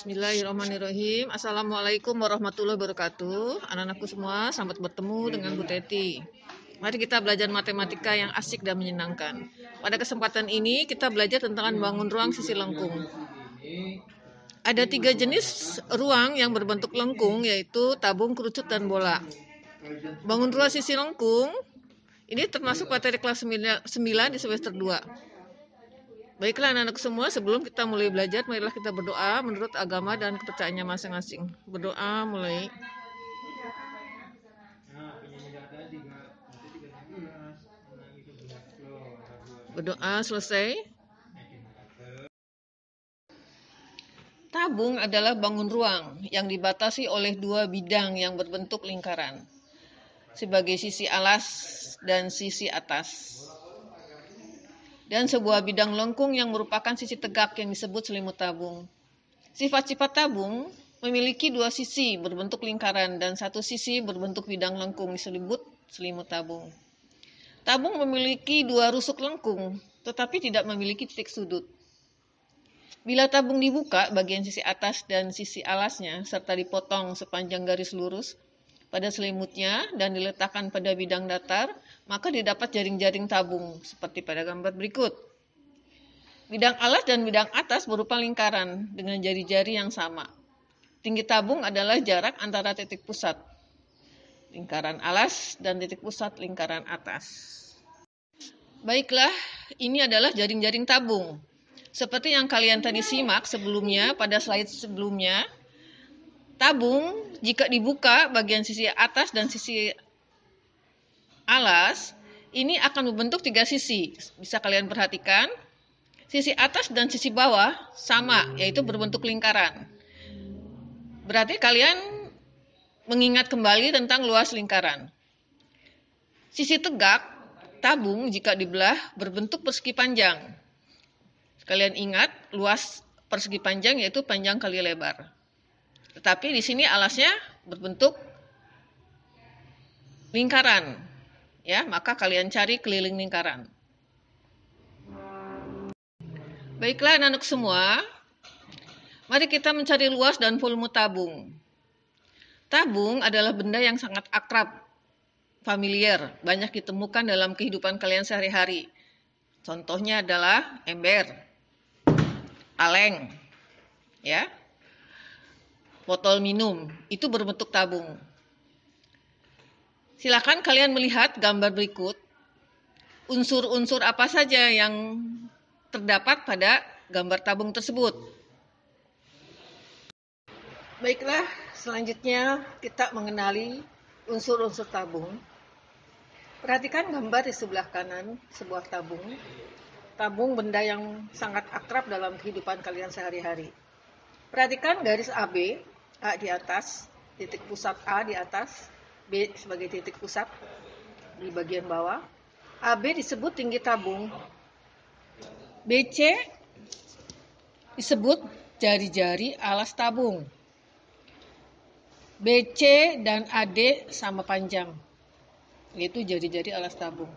Bismillahirrahmanirrahim. Assalamualaikum warahmatullahi wabarakatuh. Anak-anakku semua, selamat bertemu dengan Bu Teti. Mari kita belajar matematika yang asik dan menyenangkan. Pada kesempatan ini kita belajar tentang bangun ruang sisi lengkung. Ada 3 jenis ruang yang berbentuk lengkung, yaitu tabung, kerucut, dan bola. Bangun ruang sisi lengkung ini termasuk materi kelas 9 di semester 2. Baiklah anak-anak semua, sebelum kita mulai belajar, marilah kita berdoa menurut agama dan kepercayaannya masing-masing. Berdoa mulai. Berdoa selesai. Tabung adalah bangun ruang yang dibatasi oleh 2 bidang yang berbentuk lingkaran, sebagai sisi alas dan sisi atas. Dan sebuah bidang lengkung yang merupakan sisi tegak yang disebut selimut tabung. Sifat-sifat tabung memiliki 2 sisi berbentuk lingkaran dan 1 sisi berbentuk bidang lengkung disebut selimut tabung. Tabung memiliki 2 rusuk lengkung, tetapi tidak memiliki titik sudut. Bila tabung dibuka, bagian sisi atas dan sisi alasnya serta dipotong sepanjang garis lurus pada selimutnya dan diletakkan pada bidang datar, maka didapat jaring-jaring tabung seperti pada gambar berikut. Bidang alas dan bidang atas berupa lingkaran dengan jari-jari yang sama. Tinggi tabung adalah jarak antara titik pusat lingkaran alas dan titik pusat lingkaran atas. Baiklah, ini adalah jaring-jaring tabung. Seperti yang kalian tadi simak sebelumnya, pada slide sebelumnya, tabung jika dibuka bagian sisi atas dan sisi alas, ini akan membentuk 3 sisi. Bisa kalian perhatikan, sisi atas dan sisi bawah sama, yaitu berbentuk lingkaran. Berarti kalian mengingat kembali tentang luas lingkaran. Sisi tegak, tabung jika dibelah berbentuk persegi panjang. Kalian ingat, luas persegi panjang yaitu panjang kali lebar. Tetapi di sini alasnya berbentuk lingkaran. Ya, maka kalian cari keliling lingkaran. Baiklah anak-anak semua, mari kita mencari luas dan volume tabung. Tabung adalah benda yang sangat akrab, familiar, banyak ditemukan dalam kehidupan kalian sehari-hari. Contohnya adalah ember, kaleng, ya, botol minum, itu berbentuk tabung. Silakan kalian melihat gambar berikut. Unsur-unsur apa saja yang terdapat pada gambar tabung tersebut. Baiklah, selanjutnya kita mengenali unsur-unsur tabung. Perhatikan gambar di sebelah kanan sebuah tabung. Tabung benda yang sangat akrab dalam kehidupan kalian sehari-hari. Perhatikan garis AB, A di atas, titik pusat A di atas, B sebagai titik pusat di bagian bawah. AB disebut tinggi tabung. BC disebut jari-jari alas tabung. BC dan AD sama panjang, yaitu jari-jari alas tabung.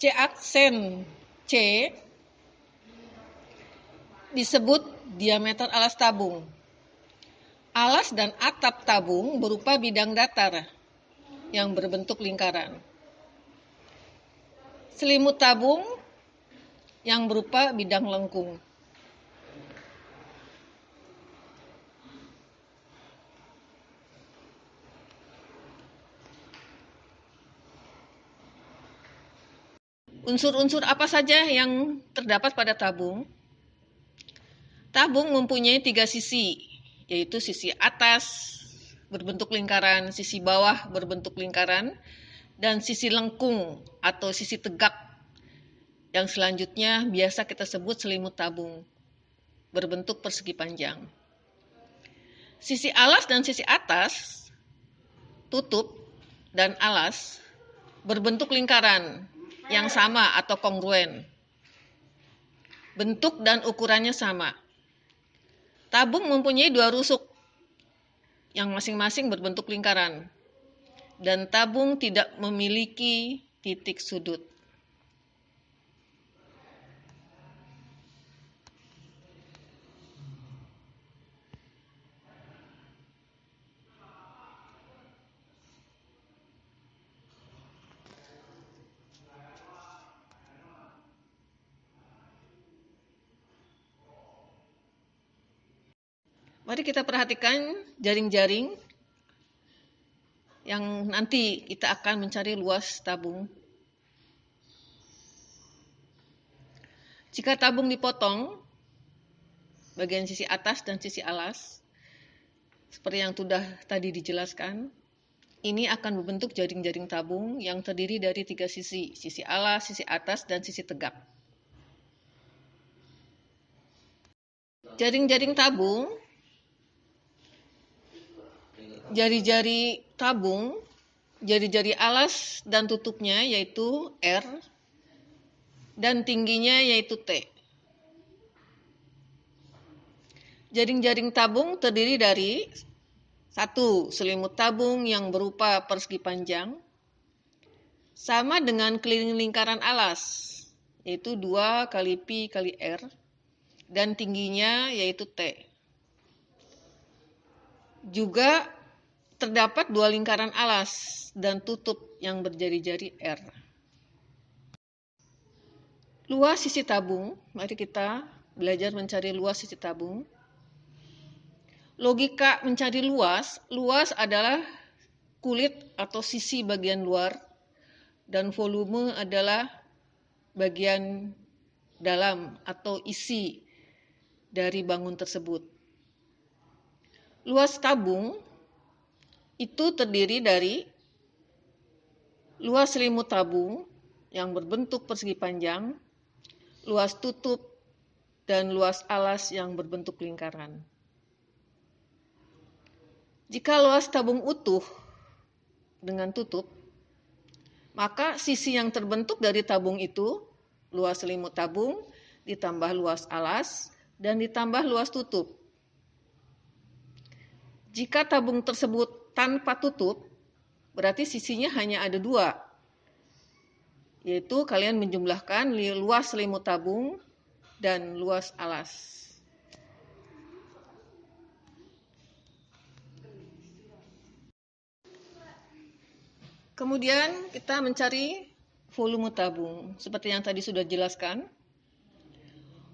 C aksen C disebut diameter alas tabung. Alas dan atap tabung berupa bidang datar yang berbentuk lingkaran. Selimut tabung yang berupa bidang lengkung. Unsur-unsur apa saja yang terdapat pada tabung? Tabung mempunyai 3 sisi, yaitu sisi atas berbentuk lingkaran, sisi bawah berbentuk lingkaran, dan sisi lengkung atau sisi tegak yang selanjutnya biasa kita sebut selimut tabung, berbentuk persegi panjang. Sisi alas dan sisi atas, tutup dan alas, berbentuk lingkaran yang sama atau kongruen. Bentuk dan ukurannya sama. Tabung mempunyai 2 rusuk yang masing-masing berbentuk lingkaran. Dan tabung tidak memiliki titik sudut. Mari kita perhatikan jaring-jaring yang nanti kita akan mencari luas tabung. Jika tabung dipotong, bagian sisi atas dan sisi alas, seperti yang sudah tadi dijelaskan, ini akan membentuk jaring-jaring tabung yang terdiri dari 3 sisi alas, sisi atas, dan sisi tegak. Jaring-jaring tabung, jari-jari tabung, jari-jari alas dan tutupnya yaitu R, dan tingginya yaitu T. Jaring-jaring tabung terdiri dari 1. Selimut tabung yang berupa persegi panjang, sama dengan keliling lingkaran alas, yaitu 2 kali Pi kali R, dan tingginya yaitu T. Juga terdapat 2 lingkaran alas dan tutup yang berjari-jari R. Luas sisi tabung, mari kita belajar mencari luas sisi tabung. Logika mencari luas adalah kulit atau sisi bagian luar, dan volume adalah bagian dalam atau isi dari bangun tersebut. Luas tabung itu terdiri dari luas selimut tabung yang berbentuk persegi panjang, luas tutup, dan luas alas yang berbentuk lingkaran. Jika luas tabung utuh dengan tutup, maka sisi yang terbentuk dari tabung itu, luas selimut tabung, ditambah luas alas, dan ditambah luas tutup. Jika tabung tersebut tanpa tutup, berarti sisinya hanya ada 2, yaitu kalian menjumlahkan luas selimut tabung dan luas alas. Kemudian kita mencari volume tabung. Seperti yang tadi sudah dijelaskan,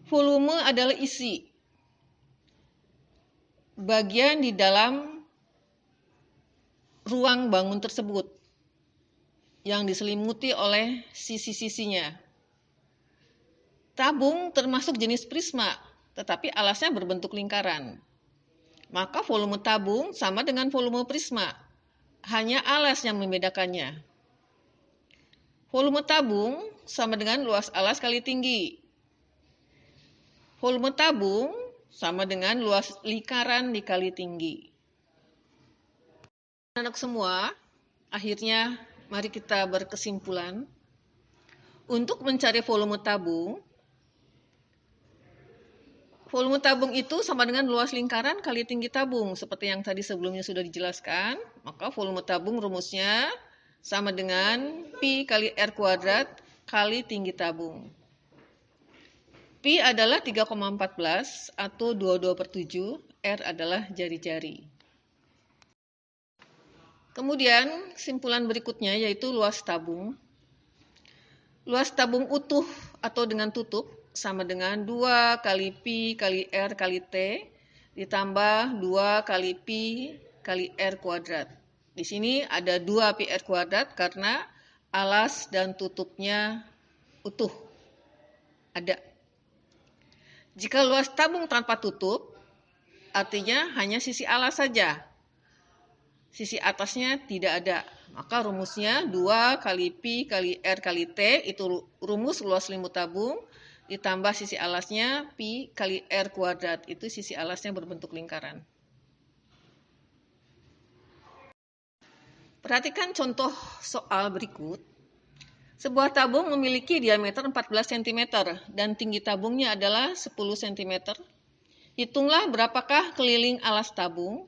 volume adalah isi, bagian di dalam ruang bangun tersebut yang diselimuti oleh sisi-sisinya. Tabung termasuk jenis prisma, tetapi alasnya berbentuk lingkaran. Maka volume tabung sama dengan volume prisma, hanya alas yang membedakannya. Volume tabung sama dengan luas alas kali tinggi. Volume tabung sama dengan luas lingkaran dikali tinggi. Anak semua, akhirnya mari kita berkesimpulan. Untuk mencari volume tabung itu sama dengan luas lingkaran kali tinggi tabung. Seperti yang tadi sebelumnya sudah dijelaskan, maka volume tabung rumusnya sama dengan Pi kali R kuadrat kali tinggi tabung. Pi adalah 3,14 atau 22/7, R adalah jari-jari. Kemudian kesimpulan berikutnya yaitu luas tabung. Luas tabung utuh atau dengan tutup sama dengan 2 kali Pi kali R kali T ditambah 2 kali Pi kali R kuadrat. Di sini ada 2 Pi R kuadrat karena alas dan tutupnya utuh. Ada. Jika luas tabung tanpa tutup, artinya hanya sisi alas saja. Sisi atasnya tidak ada. Maka rumusnya 2 kali Pi kali R kali T, itu rumus luas selimut tabung, ditambah sisi alasnya Pi kali R kuadrat, itu sisi alasnya berbentuk lingkaran. Perhatikan contoh soal berikut. Sebuah tabung memiliki diameter 14 cm dan tinggi tabungnya adalah 10 cm. Hitunglah berapakah keliling alas tabung,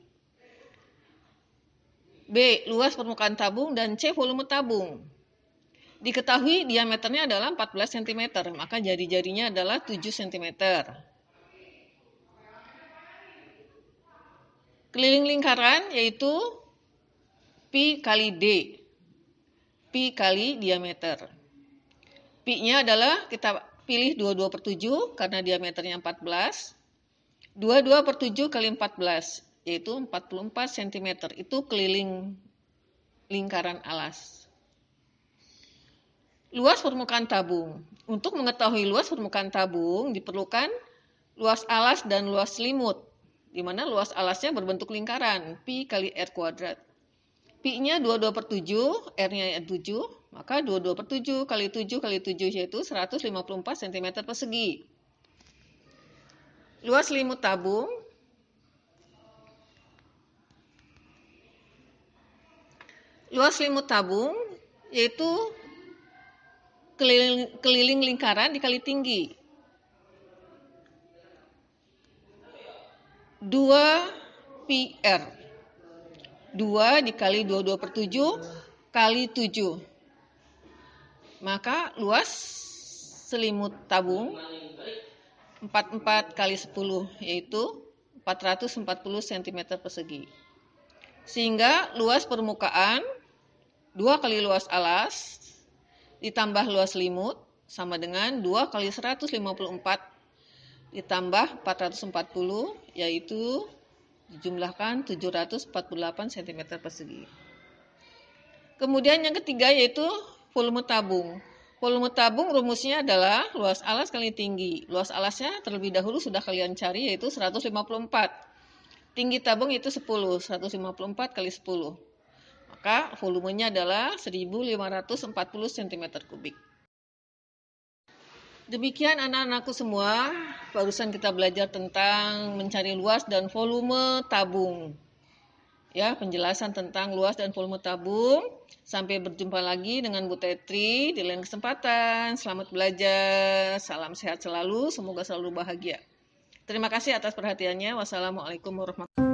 B. luas permukaan tabung, dan C. volume tabung. Diketahui diameternya adalah 14 cm, maka jari-jarinya adalah 7 cm. Keliling lingkaran yaitu Pi kali D, Pi kali diameter. Pi-nya adalah kita pilih 22/7 karena diameternya 14. 22/7 kali 14, yaitu 44 cm. Itu keliling lingkaran alas. Luas permukaan tabung. Untuk mengetahui luas permukaan tabung diperlukan luas alas dan luas selimut, di mana luas alasnya berbentuk lingkaran, pi kali r kuadrat. Pi-nya 22/7, R-nya 7, maka 22/7 kali 7 kali 7 yaitu 154 cm persegi. Luas selimut tabung. Luas selimut tabung yaitu keliling lingkaran dikali tinggi. 2 pi r. 2 dikali 22/7 kali 7. Maka luas selimut tabung 44 kali 10 yaitu 440 cm persegi. Sehingga luas permukaan 2 kali luas alas ditambah luas selimut sama dengan 2 kali 154 ditambah 440 yaitu dijumlahkan 748 cm persegi. Kemudian yang ketiga yaitu volume tabung. Volume tabung rumusnya adalah luas alas kali tinggi. Luas alasnya terlebih dahulu sudah kalian cari yaitu 154. Tinggi tabung itu 10, 154 kali 10. Maka volumenya adalah 1540 cm3. Demikian anak-anakku semua, barusan kita belajar tentang mencari luas dan volume tabung. Ya, penjelasan tentang luas dan volume tabung. Sampai berjumpa lagi dengan Bu Tetri di lain kesempatan. Selamat belajar, salam sehat selalu, semoga selalu bahagia. Terima kasih atas perhatiannya. Wassalamualaikum warahmatullahi wabarakatuh.